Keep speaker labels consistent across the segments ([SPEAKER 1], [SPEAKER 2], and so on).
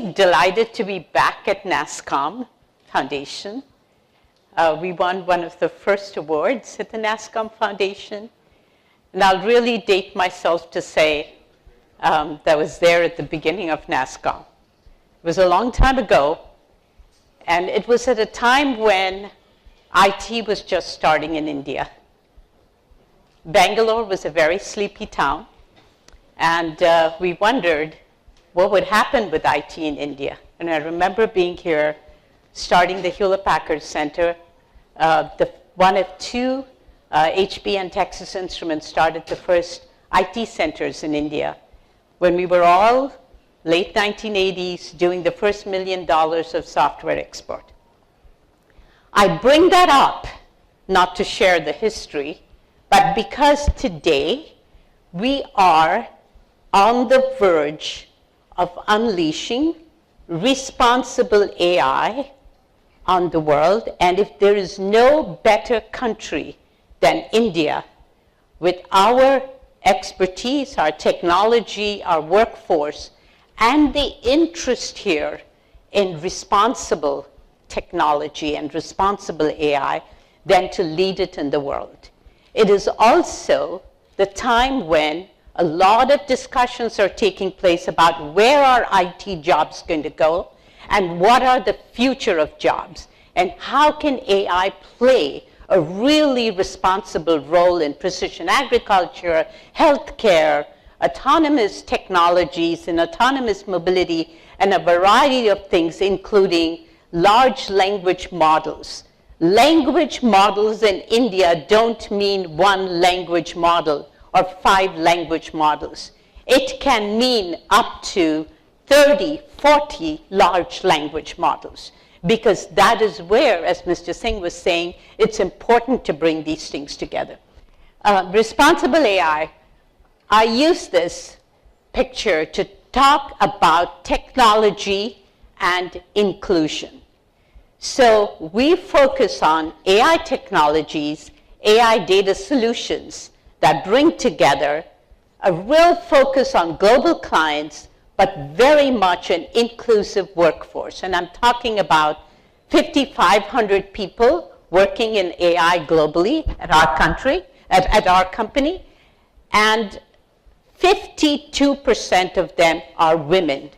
[SPEAKER 1] really delighted to be back at Nasscom Foundation. We won one of the first awards at the Nasscom Foundation. And I'll really date myself to say that I was there at the beginning of Nasscom. It was a long time ago, and it was at a time when IT was just starting in India. Bangalore was a very sleepy town, and we wondered what would happen with IT in India. And I remember being here, starting the Hewlett Packard Center. One of two HB and Texas Instruments started the first IT centers in India when we were all late 1980s doing the first $1 million of software export. I bring that up not to share the history, but because today we are on the verge of unleashing responsible AI on the world. And if there is no better country than India with our expertise, our technology, our workforce, and the interest here in responsible technology and responsible AI, than to lead it in the world. It is also the time when a lot of discussions are taking place about where are IT jobs going to go and what are the future of jobs and how can AI play a really responsible role in precision agriculture, healthcare, autonomous technologies and autonomous mobility, and a variety of things, including large language models. Language models in India don't mean one language model or 5 language models. It can mean up to 30, 40 large language models, because that is where, as Mr. Singh was saying, it's important to bring these things together. Responsible AI, I use this picture to talk about technology and inclusion. So we focus on AI technologies, AI data solutions that bring together a real focus on global clients, but very much an inclusive workforce. And I'm talking about 5,500 people working in AI globally at our country, at our company, and 52% of them are women.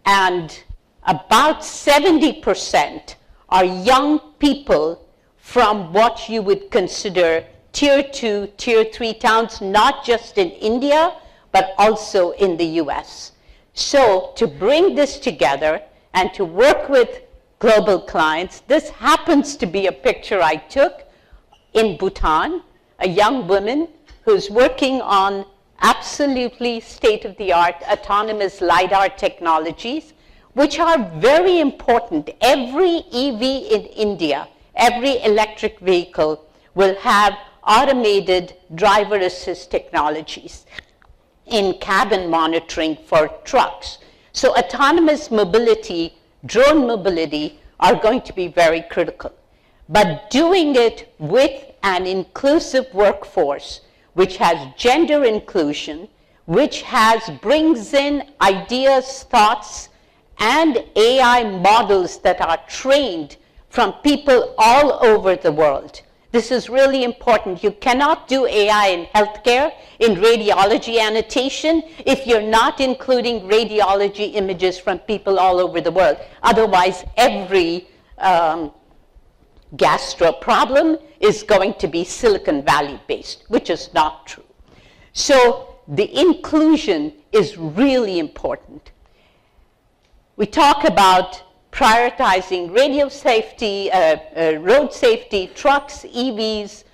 [SPEAKER 1] And about 70% are young people from what you would consider Tier 2, Tier 3 towns, not just in India, but also in the US. So to bring this together and to work with global clients, this happens to be a picture I took in Bhutan, a young woman who's working on absolutely state-of-the-art autonomous LiDAR technologies, which are very important. Every EV in India, every electric vehicle will have automated driver assist technologies in cabin monitoring for trucks. So autonomous mobility, drone mobility are going to be very critical. But doing it with an inclusive workforce, which has gender inclusion, which brings in ideas, thoughts, and AI models that are trained from people all over the world. This is really important. You cannot do AI in healthcare, in radiology annotation, if you're not including radiology images from people all over the world. Otherwise, every gastro problem is going to be Silicon Valley based, which is not true. So the inclusion is really important. We talk about prioritizing radio safety, road safety, trucks, EVs,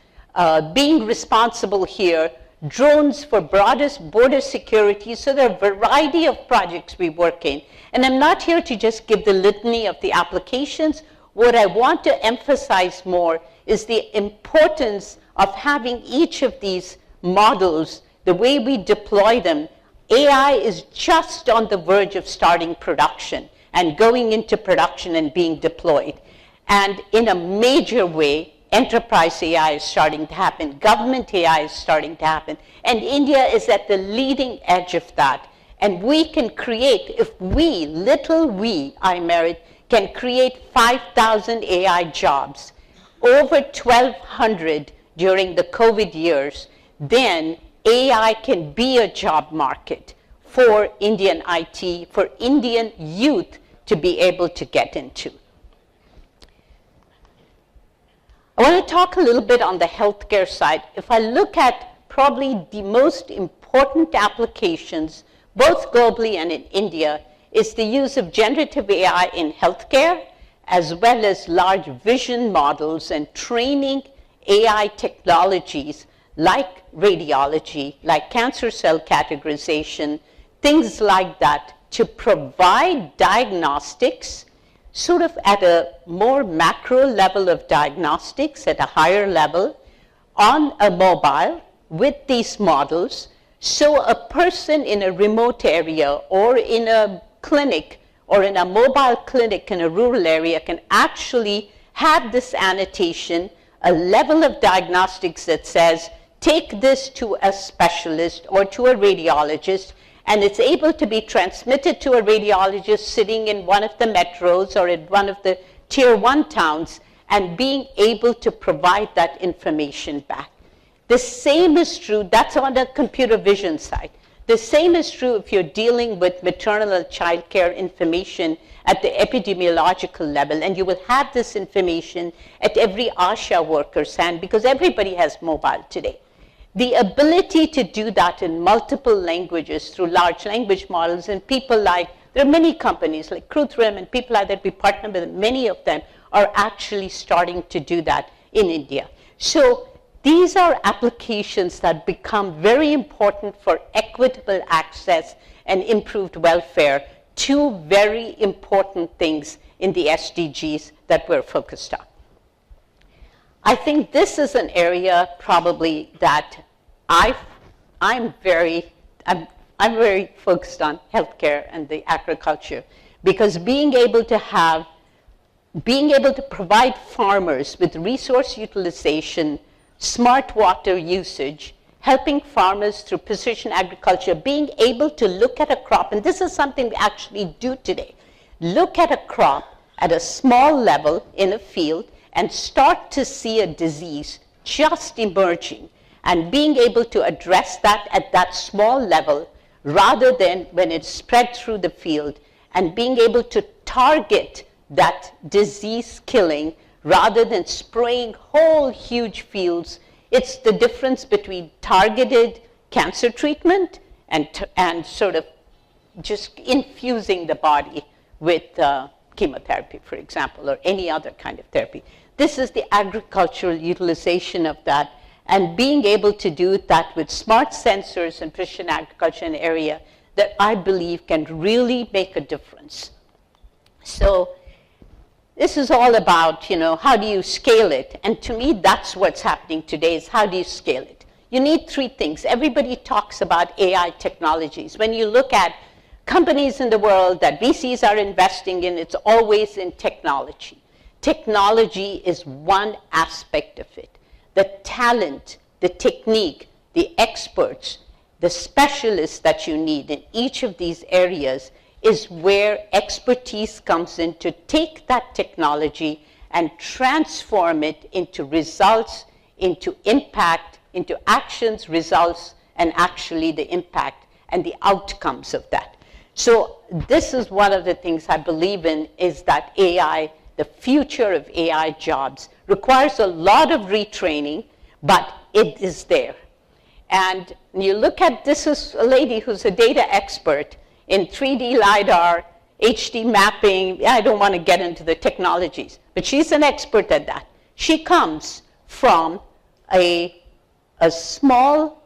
[SPEAKER 1] being responsible here, drones for broadest border security. So there are a variety of projects we work in. And I'm not here to just give the litany of the applications. What I want to emphasize more is the importance of having each of these models, the way we deploy them. AI is just on the verge of starting production and going into production and being deployed. And in a major way, enterprise AI is starting to happen. Government AI is starting to happen. And India is at the leading edge of that. And we can create, if we, little we, iMerit, can create 5,000 AI jobs, over 1,200 during the COVID years, then AI can be a job market for Indian IT, for Indian youth to be able to get into. I want to talk a little bit on the healthcare side. If I look at probably the most important applications, both globally and in India, is the use of generative AI in healthcare, as well as large vision models and training AI technologies like radiology, like cancer cell categorization, things like that, to provide diagnostics sort of at a more macro level of diagnostics, at a higher level, on a mobile with these models, so a person in a remote area or in a clinic or in a mobile clinic in a rural area can actually have this annotation, a level of diagnostics that says, take this to a specialist or to a radiologist, and it's able to be transmitted to a radiologist sitting in one of the metros or in one of the tier 1 towns, and being able to provide that information back. The same is true, that's on the computer vision side. The same is true if you're dealing with maternal and child care information at the epidemiological level, and you will have this information at every ASHA worker's hand because everybody has mobile today. The ability to do that in multiple languages through large language models, and people like, there are many companies like Krutrim and people like that, we partner with, many of them are actually starting to do that in India. So these are applications that become very important for equitable access and improved welfare, two very important things in the SDGs that we're focused on. I think this is an area probably that I'm very focused on healthcare and the agriculture, because being able to provide farmers with resource utilization, smart water usage, helping farmers through precision agriculture, being able to look at a crop, and this is something we actually do today, look at a crop at a small level in a field and start to see a disease just emerging, and being able to address that at that small level rather than when it's spread through the field, and being able to target that disease killing rather than spraying whole huge fields. It's the difference between targeted cancer treatment and sort of just infusing the body with chemotherapy, for example, or any other kind of therapy. This is the agricultural utilization of that, and being able to do that with smart sensors and precision agriculture in an area that I believe can really make a difference. So this is all about, how do you scale it? And to me, that's what's happening today, is how do you scale it? You need three things. Everybody talks about AI technologies. When you look at companies in the world that VCs are investing in, it's always in technology. Technology is one aspect of it. The talent, the technique, the experts, the specialists that you need in each of these areas is where expertise comes in to take that technology and transform it into results, into impact, into actions, results, and actually the impact and the outcomes of that. So this is one of the things I believe in, is that AI, the future of AI jobs, requires a lot of retraining, but it is there. And you look at, this is a lady who's a data expert in 3D LiDAR, HD mapping. I don't want to get into the technologies, but she's an expert at that. She comes from a small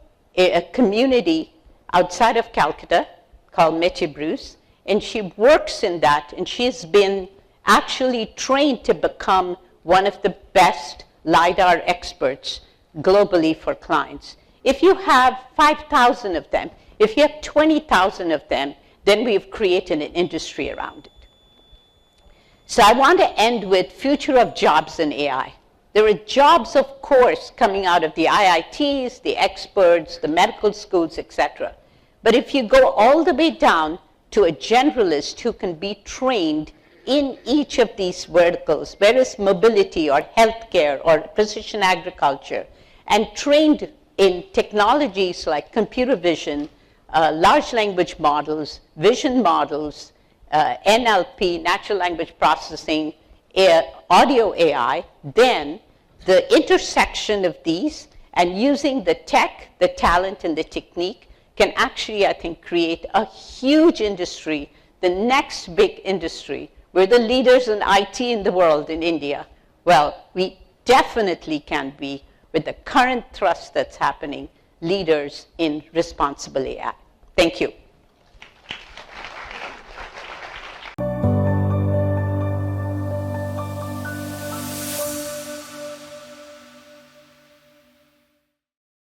[SPEAKER 1] community outside of Calcutta called Métier Bruce, and she works in that, and she's been actually trained to become one of the best LiDAR experts globally for clients. If you have 5,000 of them, if you have 20,000 of them, then we've created an industry around it. So I want to end with future of jobs in AI. There are jobs, of course, coming out of the IITs, the experts, the medical schools, etc. But if you go all the way down to a generalist who can be trained in each of these verticals, whether it's mobility or healthcare or precision agriculture, and trained in technologies like computer vision, large language models, vision models, NLP, natural language processing, audio AI, then the intersection of these and using the tech, the talent, and the technique can actually, I think, create a huge industry, the next big industry. We're the leaders in IT in the world in India. Well, we definitely can be, with the current thrust that's happening, leaders in responsible AI. Thank you.